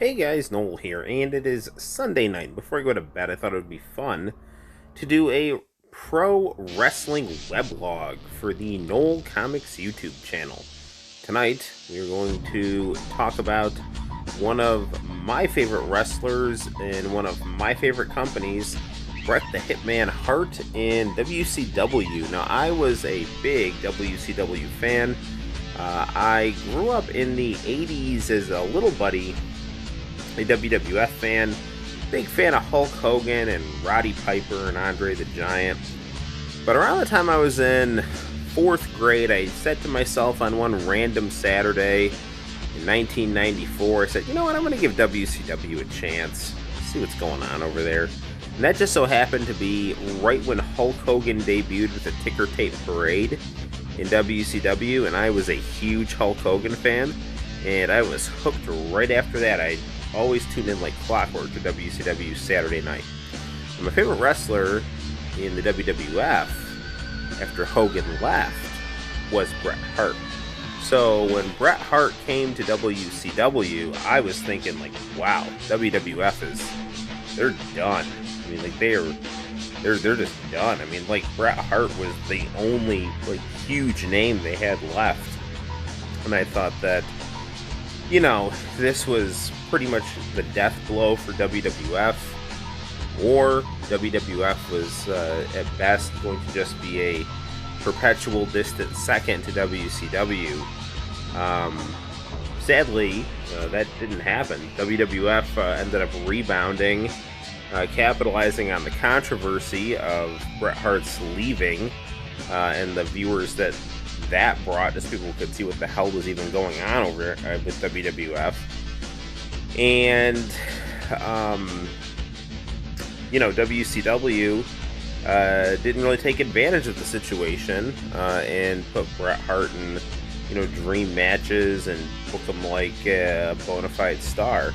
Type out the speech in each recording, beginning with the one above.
Hey guys, Noel here, and it is Sunday night. Before I go to bed, I thought it would be fun to do a pro wrestling weblog for the Noel ComiX YouTube channel. Tonight, we are going to talk about one of my favorite wrestlers in one of my favorite companies, Bret the Hitman Hart in WCW. Now, I was a big WCW fan. I grew up in the 80s as a little buddy, a WWF fan, big fan of Hulk Hogan and Roddy Piper and Andre the Giant. But around the time I was in fourth grade, I said to myself on one random Saturday in 1994, I said, you know what, I'm going to give WCW a chance, see what's going on over there. And that just so happened to be right when Hulk Hogan debuted with the ticker tape parade in WCW, and I was a huge Hulk Hogan fan, and I was hooked right after that. I always tuned in like clockwork to WCW Saturday night. And my favorite wrestler in the WWF after Hogan left was Bret Hart. So when Bret Hart came to WCW, I was thinking like, wow, they're done. I mean, like they're just done. I mean, like Bret Hart was the only like huge name they had left. And I thought that, you know, this was pretty much the death blow for WWF, or WWF was at best going to just be a perpetual distant second to WCW. Sadly, that didn't happen. WWF ended up rebounding, capitalizing on the controversy of Bret Hart's leaving and the viewers that brought, just people could see what the hell was even going on over with WWF. And WCW didn't really take advantage of the situation and put Bret Hart in dream matches and book him like a bona fide star.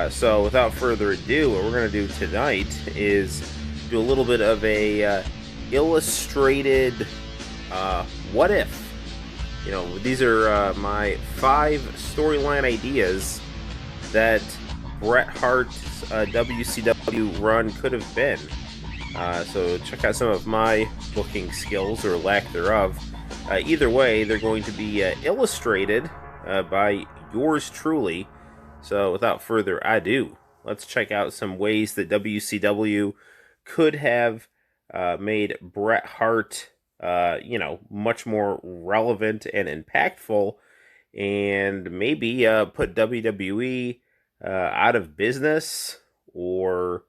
So without further ado, what we're going to do tonight is do a little bit of a illustrated what if. These are my 5 storyline ideas that Bret Hart's WCW run could have been. So check out some of my booking skills, or lack thereof. Either way, they're going to be illustrated by yours truly. So without further ado, let's check out some ways that WCW could have made Bret Hart much more relevant and impactful, and maybe put WWE out of business, or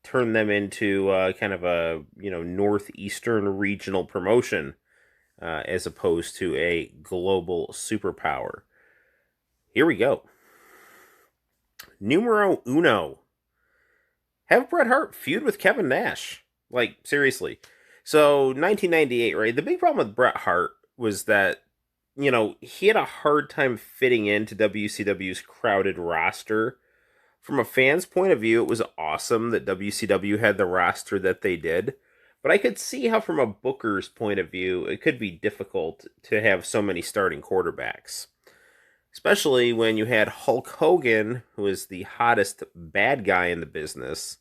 turn them into kind of a northeastern regional promotion as opposed to a global superpower. Here we go. Numero uno. Have Bret Hart feud with Kevin Nash. Like, seriously. So, 1998, right? The big problem with Bret Hart was that, he had a hard time fitting into WCW's crowded roster. From a fan's point of view, it was awesome that WCW had the roster that they did. But I could see how, from a booker's point of view, it could be difficult to have so many starting quarterbacks. Especially when you had Hulk Hogan, who was the hottest bad guy in the business,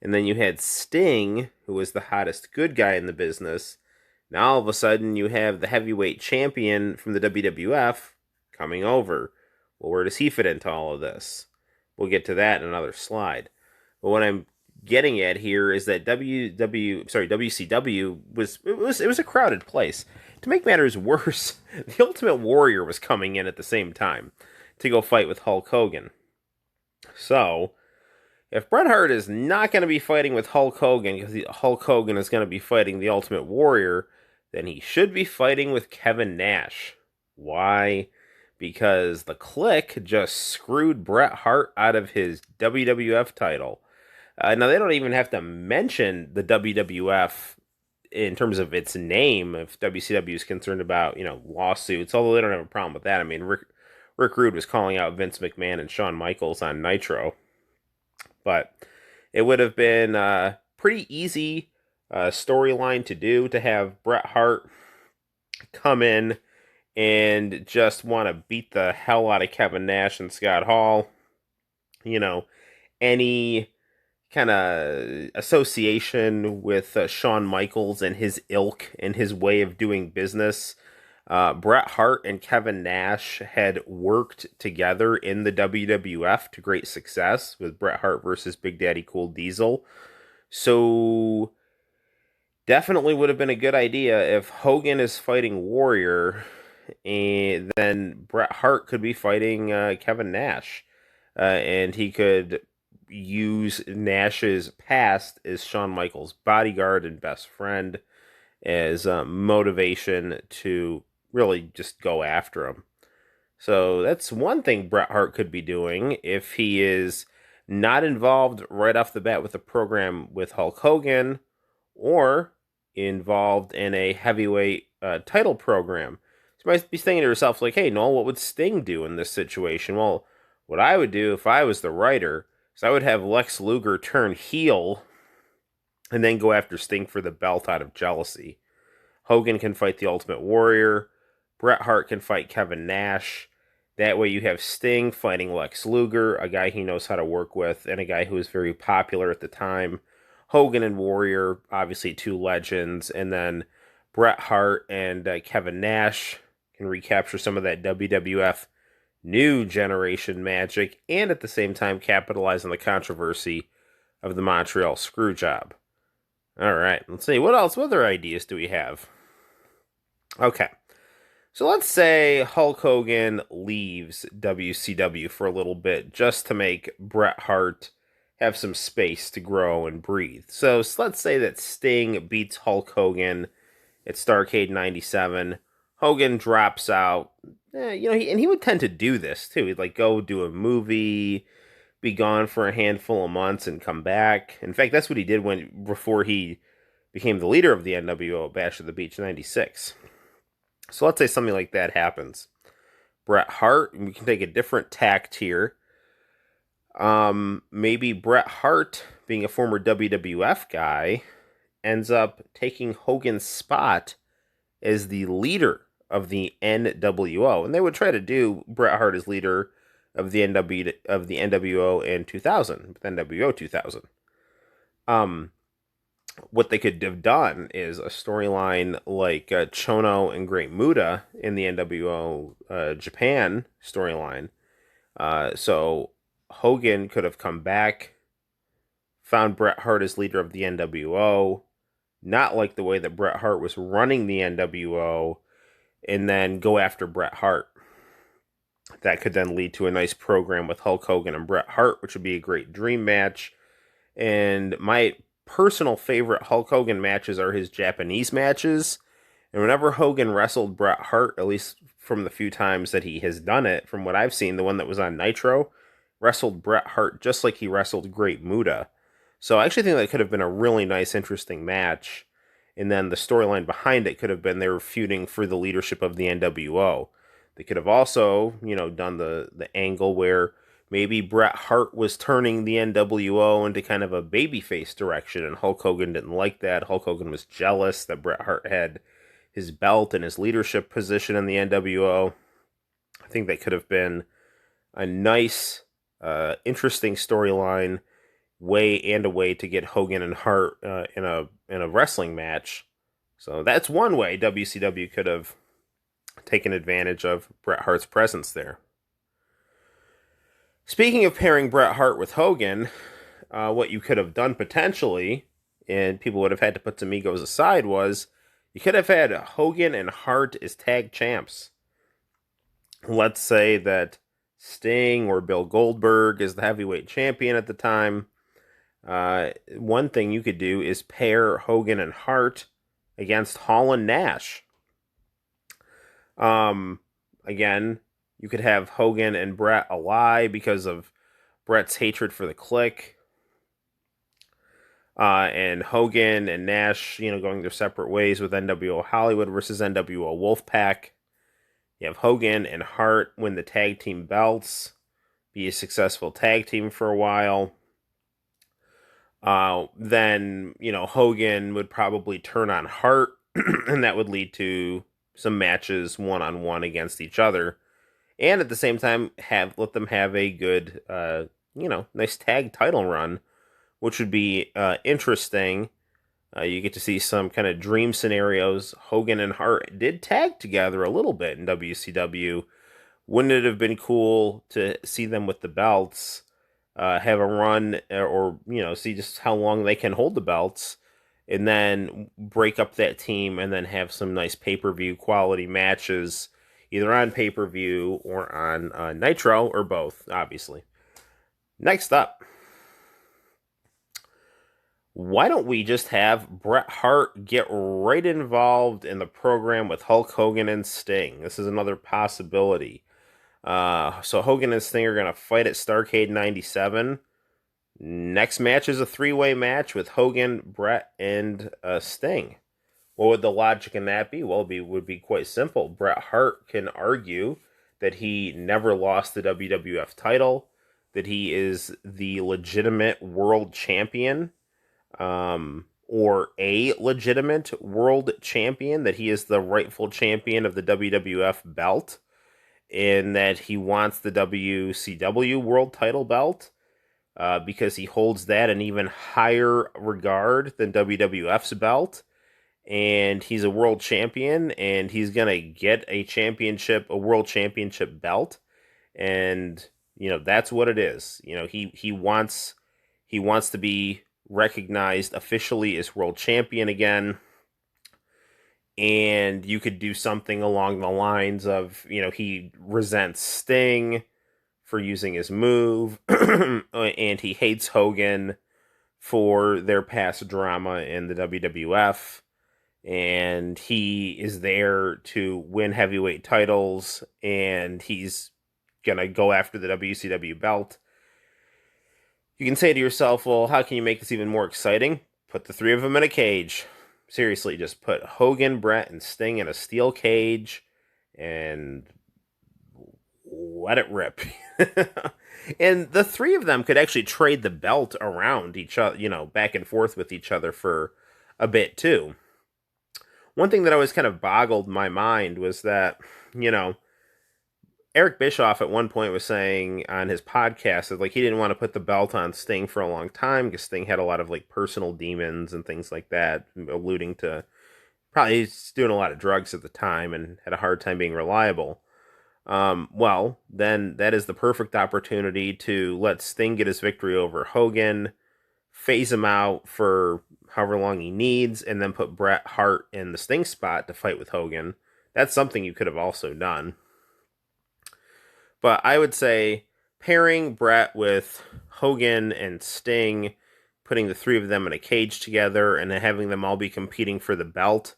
and then you had Sting, who was the hottest good guy in the business. Now all of a sudden you have the heavyweight champion from the WWF coming over. Well, where does he fit into all of this? We'll get to that in another slide. But what I'm getting at here is that WCW was a crowded place. To make matters worse, the Ultimate Warrior was coming in at the same time to go fight with Hulk Hogan. So, if Bret Hart is not going to be fighting with Hulk Hogan because Hulk Hogan is going to be fighting the Ultimate Warrior, then he should be fighting with Kevin Nash. Why? Because the Clique just screwed Bret Hart out of his WWF title. Now, they don't even have to mention the WWF in terms of its name if WCW is concerned about, lawsuits, although they don't have a problem with that. I mean, Rick Rude was calling out Vince McMahon and Shawn Michaels on Nitro. But it would have been a pretty easy storyline to do, to have Bret Hart come in and just want to beat the hell out of Kevin Nash and Scott Hall. you know, any kind of association with Shawn Michaels and his ilk and his way of doing business. Bret Hart and Kevin Nash had worked together in the WWF to great success with Bret Hart versus Big Daddy Cool Diesel. So definitely would have been a good idea if Hogan is fighting Warrior, and then Bret Hart could be fighting Kevin Nash, and he could use Nash's past as Shawn Michaels' bodyguard and best friend as motivation to really just go after him. So that's one thing Bret Hart could be doing if he is not involved right off the bat with the program with Hulk Hogan, or involved in a heavyweight title program. So you might be thinking to yourself, like, hey, Noel, what would Sting do in this situation? Well, what I would do if I was the writer is I would have Lex Luger turn heel and then go after Sting for the belt out of jealousy. Hogan can fight the Ultimate Warrior. Bret Hart can fight Kevin Nash. That way you have Sting fighting Lex Luger, a guy he knows how to work with, and a guy who was very popular at the time. Hogan and Warrior, obviously two legends, and then Bret Hart and Kevin Nash can recapture some of that WWF new generation magic, and at the same time capitalize on the controversy of the Montreal Screwjob. All right, let's see. What else? What other ideas do we have? Okay. So let's say Hulk Hogan leaves WCW for a little bit just to make Bret Hart have some space to grow and breathe. So let's say that Sting beats Hulk Hogan at Starrcade 97. Hogan drops out. And he would tend to do this too. He'd like go do a movie, be gone for a handful of months and come back. In fact, that's what he did before he became the leader of the NWO Bash at the Beach 96. So let's say something like that happens. Bret Hart, we can take a different tact here. Maybe Bret Hart, being a former WWF guy, ends up taking Hogan's spot as the leader of the NWO. And they would try to do Bret Hart as leader of the NWO in 2000, NWO 2000. What they could have done is a storyline like Chono and Great Muta in the NWO Japan storyline. So Hogan could have come back, found Bret Hart as leader of the NWO, not like the way that Bret Hart was running the NWO, and then go after Bret Hart. That could then lead to a nice program with Hulk Hogan and Bret Hart, which would be a great dream match. And my personal favorite Hulk Hogan matches are his Japanese matches. And whenever Hogan wrestled Bret Hart, at least from the few times that he has done it, from what I've seen, the one that was on Nitro, wrestled Bret Hart just like he wrestled Great Muta. So I actually think that could have been a really nice, interesting match. And then the storyline behind it could have been they were feuding for the leadership of the NWO. They could have also, done the angle where maybe Bret Hart was turning the NWO into kind of a babyface direction, and Hulk Hogan didn't like that. Hulk Hogan was jealous that Bret Hart had his belt and his leadership position in the NWO. I think that could have been a nice, interesting storyline, a way to get Hogan and Hart in a wrestling match. So that's one way WCW could have taken advantage of Bret Hart's presence there. Speaking of pairing Bret Hart with Hogan, what you could have done potentially, and people would have had to put some egos aside, was you could have had Hogan and Hart as tag champs. Let's say that Sting or Bill Goldberg is the heavyweight champion at the time. One thing you could do is pair Hogan and Hart against Hall and Nash. Again, you could have Hogan and Bret ally because of Bret's hatred for the Clique. And Hogan and Nash, going their separate ways with NWO Hollywood versus NWO Wolfpack. You have Hogan and Hart win the tag team belts, be a successful tag team for a while. Then, Hogan would probably turn on Hart, and that would lead to some matches one-on-one against each other. And at the same time, let them have a good nice tag title run, which would be interesting. You get to see some kind of dream scenarios. Hogan and Hart did tag together a little bit in WCW. Wouldn't it have been cool to see them with the belts, have a run, or see just how long they can hold the belts, and then break up that team, and then have some nice pay-per-view quality matches, either on pay-per-view or on Nitro, or both, obviously. Next up, why don't we just have Bret Hart get right involved in the program with Hulk Hogan and Sting? This is another possibility. So Hogan and Sting are going to fight at Starrcade 97. Next match is a three-way match with Hogan, Bret, and Sting. What would the logic in that be? Well, it would be quite simple. Bret Hart can argue that he never lost the WWF title, that he is the legitimate world champion, or a legitimate world champion, that he is the rightful champion of the WWF belt, and that he wants the WCW world title belt, because he holds that in even higher regard than WWF's belt, and he's a world champion, and he's gonna get a world championship belt, and that's what it is. He wants to be recognized officially as world champion again. And you could do something along the lines of, he resents Sting for using his move, and he hates Hogan for their past drama in the WWF, and he is there to win heavyweight titles, and he's gonna go after the WCW belt. You can say to yourself, well, how can you make this even more exciting? Put the three of them in a cage. Seriously, just put Hogan, Bret, and Sting in a steel cage and let it rip. And the three of them could actually trade the belt around each other, back and forth with each other for a bit too. One thing that always kind of boggled my mind was that, Eric Bischoff at one point was saying on his podcast that he didn't want to put the belt on Sting for a long time because Sting had a lot of personal demons and things like that, alluding to probably he's doing a lot of drugs at the time and had a hard time being reliable. Well, then that is the perfect opportunity to let Sting get his victory over Hogan, phase him out for however long he needs, and then put Bret Hart in the Sting spot to fight with Hogan. That's something you could have also done. But I would say pairing Bret with Hogan and Sting, putting the three of them in a cage together, and then having them all be competing for the belt.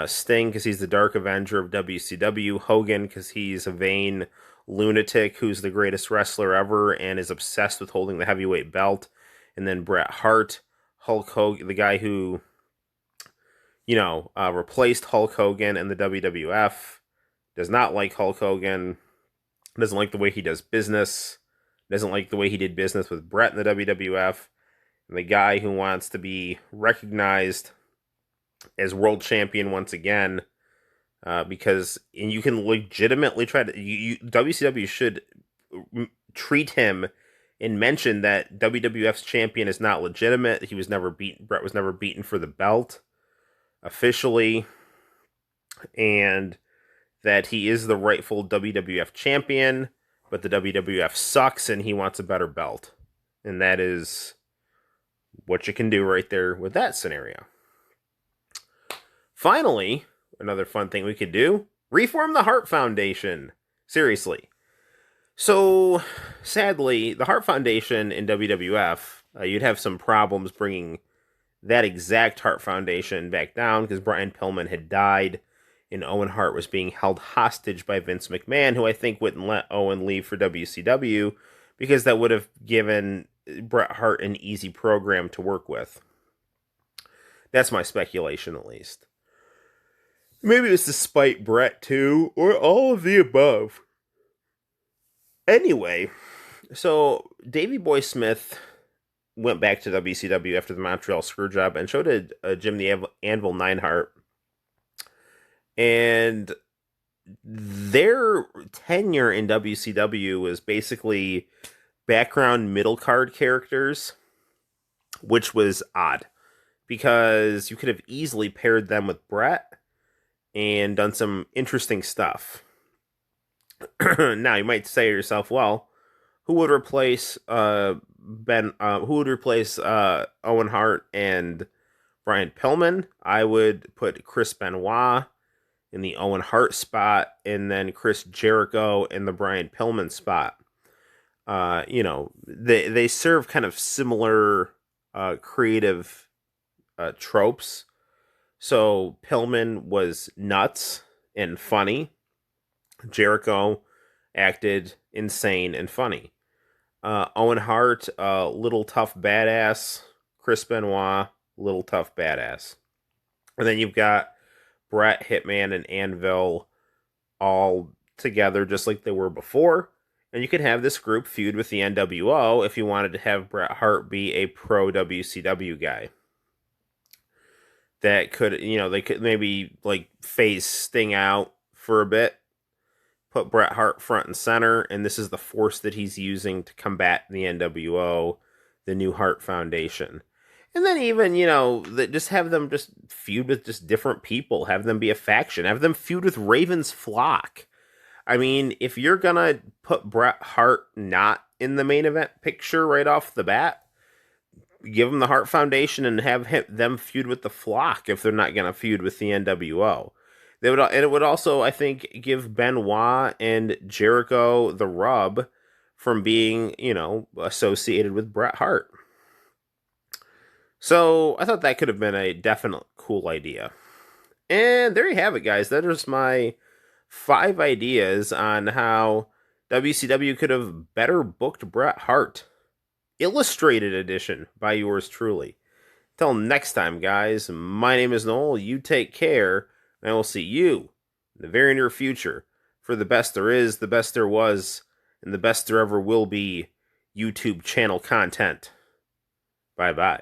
Sting, because he's the Dark Avenger of WCW. Hogan, because he's a vain lunatic who's the greatest wrestler ever and is obsessed with holding the heavyweight belt. And then Bret Hart, Hulk Hogan, the guy who, replaced Hulk Hogan in the WWF, does not like Hulk Hogan, doesn't like the way he does business, doesn't like the way he did business with Bret in the WWF, and the guy who wants to be recognized as world champion once again, because you can legitimately try to, WCW should treat him and mention that WWF's champion is not legitimate. He was never beaten. Bret was never beaten for the belt officially, and that he is the rightful WWF champion, but the WWF sucks and he wants a better belt. And that is what you can do right there with that scenario. Finally, another fun thing we could do, reform the Hart Foundation. Seriously. So, sadly, the Hart Foundation in WWF, you'd have some problems bringing that exact Hart Foundation back down because Brian Pillman had died, and Owen Hart was being held hostage by Vince McMahon, who I think wouldn't let Owen leave for WCW because that would have given Bret Hart an easy program to work with. That's my speculation, at least. Maybe it was to spite Bret, too, or all of the above. Anyway, so Davey Boy Smith went back to WCW after the Montreal Screwjob and showed Jim the Anvil Neidhart. And their tenure in WCW was basically background middle card characters, which was odd because you could have easily paired them with Bret and done some interesting stuff. Now you might say to yourself, well, who would replace who would replace Owen Hart and Brian Pillman? I would put Chris Benoit in the Owen Hart spot, and then Chris Jericho in the Brian Pillman spot. They serve kind of similar creative tropes. So Pillman was nuts and funny. Jericho acted insane and funny. Owen Hart, little tough badass. Chris Benoit, little tough badass. And then you've got Bret, Hitman, and Anvil all together just like they were before. And you could have this group feud with the NWO if you wanted to have Bret Hart be a pro WCW guy. That could, they could maybe like phase Sting out for a bit, put Bret Hart front and center, and this is the force that he's using to combat the NWO, the New Hart Foundation. And then even, just have them just feud with just different people, have them be a faction, have them feud with Raven's Flock. I mean, if you're gonna put Bret Hart not in the main event picture right off the bat, give them the Hart Foundation and have them feud with the Flock if they're not gonna feud with the NWO. And it would also, I think, give Benoit and Jericho the rub from being, associated with Bret Hart. So I thought that could have been a definite cool idea. And there you have it, guys. That is my 5 ideas on how WCW could have better booked Bret Hart. Illustrated edition by yours truly. Till next time, guys, my name is Noel. You take care, and I will see you in the very near future for the best there is, the best there was, and the best there ever will be YouTube channel content. Bye-bye.